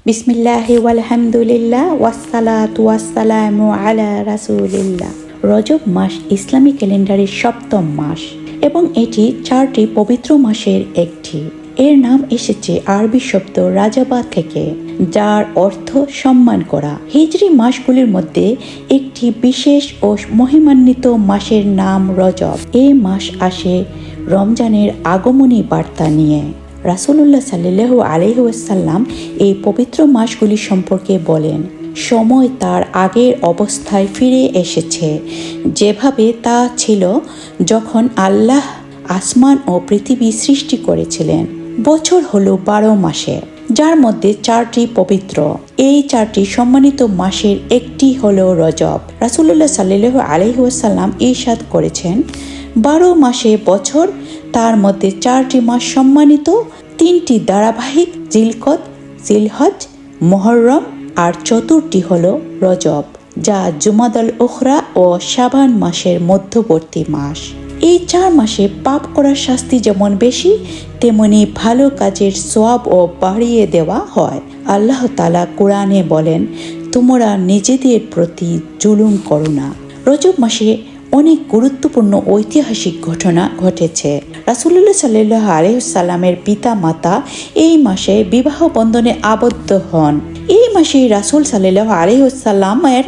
বিসমিল্লাহি ওয়ালহামদুলিল্লাহ ওয়াসসালাতু ওয়াসসালামু আলা রাসূলিল্লাহ। রজব মাস ইসলামী ক্যালেন্ডারের সপ্তম মাস এবং এটি 4টি পবিত্র মাসের একটি। এর নাম এসেছে আরবি শব্দ রাজাবা থেকে, যার অর্থ সম্মান করা। হিজরি মাসগুলির মধ্যে একটি বিশেষ ও মহিমান্বিত মাসের নাম রজব। এই মাস আসে রমজানের আগমনী বার্তা নিয়ে। রাসূলুল্লাহ সাল্লাল্লাহু আলাইহি ওয়াসাল্লাম এই পবিত্র মাসগুলি সম্পর্কে বলেন, সময় তার আগের অবস্থায় ফিরে এসেছে, যেভাবে তা ছিল যখন আল্লাহ আসমান ও পৃথিবী সৃষ্টি করেছিলেন। বছর হলো 12 মাসে, যার মধ্যে 4টি পবিত্র। এই 4টি সম্মানিত মাসের একটি হলো রজব। রাসূলুল্লাহ সাল্লাল্লাহু আলাইহি ওয়াসাল্লাম ইরশাদ করেছেন, 12 মাসে বছর, তার মধ্যে 4টি মাস সম্মানিত, 3টি ধারাবাহিক, জিলকদ, জিলহজ, মুহররম, আর 4টি হলো রজব, যা জুমাদাল উখরা ও শাবান মাসের মধ্যবর্তী মাস। এই 4 মাসে পাপ করার শাস্তি যেমন বেশি, তেমনি ভালো কাজের সওয়াব ও বাড়িয়ে দেওয়া হয়। আল্লাহ তাআলা কোরআনে বলেন, তোমরা নিজেদের প্রতি জুলুম করো না। রজব মাসে অনেক গুরুত্বপূর্ণ ঐতিহাসিক ঘটনা ঘটেছে। রাসূলুল্লাহ সাল্লাল্লাহু আলাইহি ওয়াসাল্লামের পিতা মাতা এই মাসে বিবাহ বন্ধনে আবদ্ধ হন। এই মাসে রাসূল সাল্লাল্লাহু আলাইহি ওয়াসাল্লামের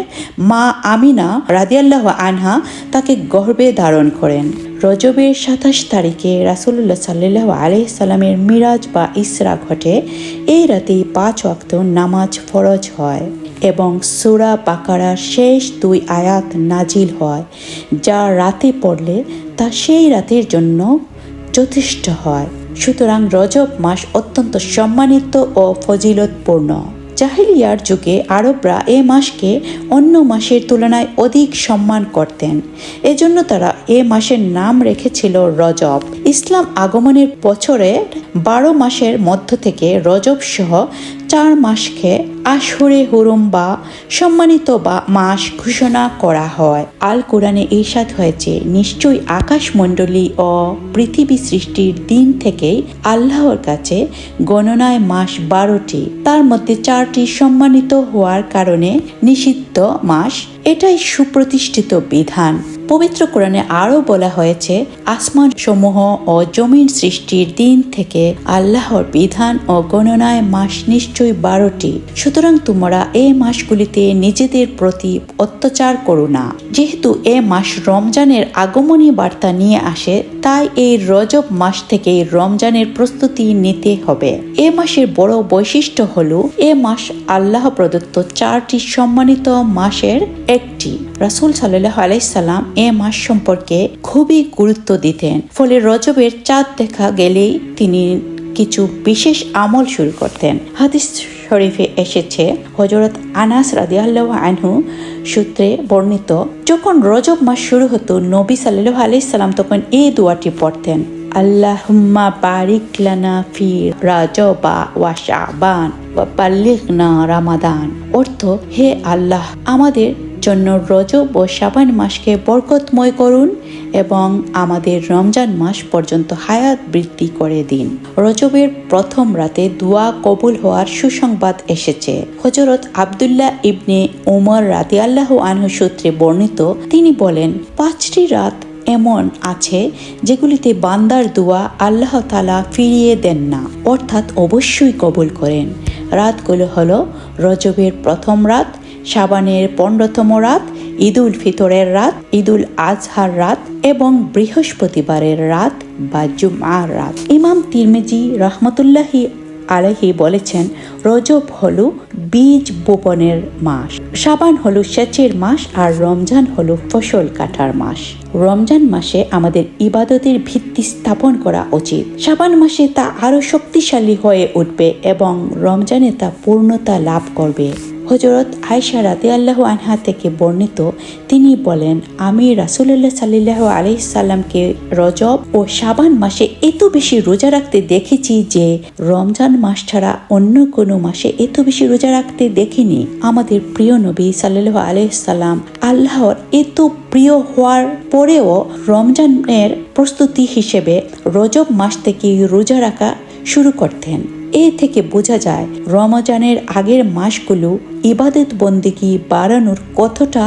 মা আমিনা রাদিয়াল্লাহু আনহা তাকে গর্ভে ধারণ করেন। রজবের 27 তারিখে রাসূলুল্লাহ সাল্লাল্লাহু আলাইহি ওয়াসাল্লামের মিরাজ বা ইসরা ঘটে। এই রাতে 5 ওয়াক্ত নামাজ ফরজ হয় এবং সূরা বাকারার শেষ 2 আয়াত নাজিল হয়, যা রাতে পড়লে তা সেই রাতের জন্য যথেষ্ট হয়। সুতরাং রজব মাস অত্যন্ত সম্মানিত ও ফজিলতপূর্ণ। জাহিলিয়ার যুগে আরবরা এই মাসকে অন্য মাসের তুলনায় অধিক সম্মান করতেন। এজন্য তারা এই মাসের নাম রেখেছিল রজব। ইসলাম আগমনের বছরের 12 মাসের মধ্য থেকে রজব সহ 4 মাসকে আশহুরে হুরুম বা সম্মানিত বা মাস ঘোষণা করা হয়। আল কোরআনে ইরশাদ হয়েছে, নিশ্চয়ই আকাশমণ্ডলী ও পৃথিবী সৃষ্টির দিন থেকেই আল্লাহর কাছে গণনায় মাস 12টি, তার মধ্যে 4টি সম্মানিত হওয়ার কারণে নিষিদ্ধ মাস। এটাই সুপ্রতিষ্ঠিত বিধান। পবিত্র কোরআনে আরও বলা হয়েছে, আসমান সমূহ ও জমিন সৃষ্টির দিন থেকে আল্লাহর বিধান ও গণনায় মাস নিশ্চয়ই 12টি। সুতরাং তোমরা এই মাসগুলিতে নিজেদের প্রতি অত্যাচার করো না। যেহেতু এ মাস রমজানের আগমনী বার্তা নিয়ে আসে, তাই এই রজব মাস থেকে রমজানের প্রস্তুতি নিতে হবে। এ মাসের বড় বৈশিষ্ট্য হলো, এ মাস আল্লাহ প্রদত্ত 4টি সম্মানিত মাসের একটি। রাসূল সাল্লাল্লাহু আলাইহি সাল্লাম এ মাস সম্পর্কে খুবই গুরুত্ব দিতেন। ফলে রজবের চাঁদ দেখা গেলেই তিনি কিছু বিশেষ আমল শুরু করতেন। হাদিস শরীফে এসেছে, হযরত আনাস রাদিয়াল্লাহু আনহু সূত্রে বর্ণিত, যখন রজব মাস শুরু হতো, নবী সাল্লাল্লাহু আলাইহি সাল্লাম তখন এই দোয়াটি পড়তেন, আল্লাহুম্মা বারিক লানা ফি রাজবা ওয়া শাবান ওয়া বাল্লিগনা রমাদান। অর্থ, হে আল্লাহ, আমাদের জন্য রজব ও শাবান মাসকে বরকতময় করুন এবং আমাদের রমজান মাস পর্যন্ত হায়াত বৃদ্ধি করে দিন। রজবের প্রথম রাতে দোয়া কবুল হওয়ার সুসংবাদ এসেছে। হযরত আব্দুল্লাহ ইবনে উমর রাদিয়াল্লাহু আনহু সূত্রে বর্ণিত, তিনি বলেন, 5টি রাত এমন আছে যেগুলিতে বান্দার দোয়া আল্লাহ তাআলা ফিরিয়ে দেন না, অর্থাৎ অবশ্যই কবুল করেন। রাতগুলো হলো রজবের প্রথম রাত, শাবানের 15তম রাত, ঈদুল ফিতরের রাত, ঈদুল আজহার রাত এবং বৃহস্পতিবারের রাত বা জুমআর রাত। ইমাম তিরমিজি রাহমাতুল্লাহি আলাইহি বলেছেন, রজব হলো বীজ বপনের মাস, শাবান হলো সেচের মাস, আর রমজান হলো ফসল কাটার মাস। রমজান মাসে আমাদের ইবাদতের ভিত্তি স্থাপন করা উচিত। শাবান মাসে তা আরো শক্তিশালী হয়ে উঠবে এবং রমজানে তা পূর্ণতা লাভ করবে। হযরত আয়েশা রাদিয়াল্লাহু আনহা থেকে বর্ণিত, তিনি বলেন, আমি রাসূলুল্লাহ সাল্লাল্লাহু আলাইহি সাল্লামকে রজব ও শাবান মাসে এত বেশি রোজা রাখতে দেখেছি যে রমজান মাস ছাড়া অন্য কোনো মাসে এত বেশি রোজা রাখতে দেখিনি। আমাদের প্রিয় নবী সাল্লাল্লাহু আলাইহি সাল্লাম আল্লাহর এত প্রিয় হওয়ার পরেও রমজানের প্রস্তুতি হিসেবে রজব মাস থেকে রোজা রাখা শুরু করতেন। এ থেকে বোঝা যায় রমজানের আগের মাসগুলো ইবাদত বন্দেগী বাড়ানোর কতটা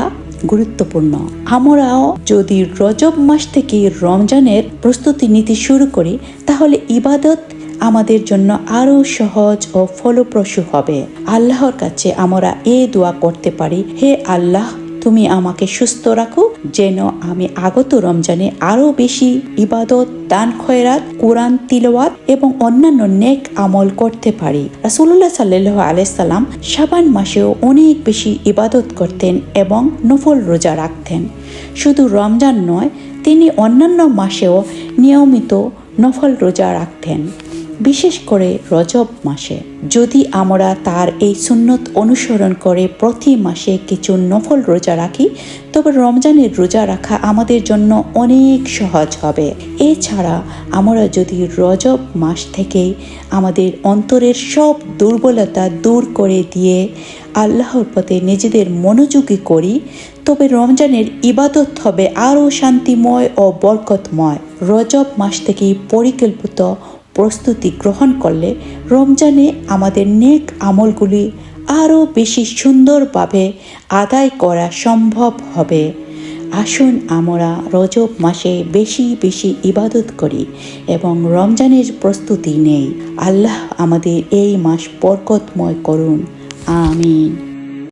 গুরুত্বপূর্ণ। আমরাও যদি রজব মাস থেকে রমজানের প্রস্তুতি নিতে শুরু করি তাহলে ইবাদত আমাদের জন্য আরো সহজ ও ফলপ্রসূ হবে। আল্লাহর কাছে আমরা এই দোয়া করতে পারি, হে আল্লাহ, তুমি আমাকে সুস্থ রাখো যেন আমি আগত রমজানে আরো বেশি ইবাদত, দান খয়রাত, কোরআন তিলাওয়াত এবং অন্যান্য নেক আমল করতে পারি। রাসূলুল্লাহ সাল্লাল্লাহু আলাইহি সাল্লাম শাবান মাসেও অনেক বেশি ইবাদত করতেন এবং নফল রোজা রাখতেন। শুধু রমজান নয়, তিনি অন্যান্য মাসেও নিয়মিত নফল রোজা রাখতেন, বিশেষ করে রজব মাসে। যদি আমরা তার এই সুন্নত অনুসরণ করে প্রতি মাসে কিছু নফল রোজা রাখি তবে রমজানের রোজা রাখা আমাদের জন্য অনেক সহজ হবে। এছাড়া আমরা যদি রজব মাস থেকে আমাদের অন্তরের সব দুর্বলতা দূর করে দিয়ে আল্লাহর পথে নিজেদের মনোযোগী করি তবে রমজানের ইবাদত হবে আরও শান্তিময় ও বরকতময়। রজব মাস থেকেই পরিকল্পিত প্রস্তুতি গ্রহণ করলে রমজানে আমাদের নেক আমলগুলি আরও বেশি সুন্দরভাবে আদায় করা সম্ভব হবে। আসুন আমরা রজব মাসে বেশি বেশি ইবাদত করি এবং রমজানের প্রস্তুতি নেই। আল্লাহ আমাদের এই মাস বরকতময় করুন। আমিন।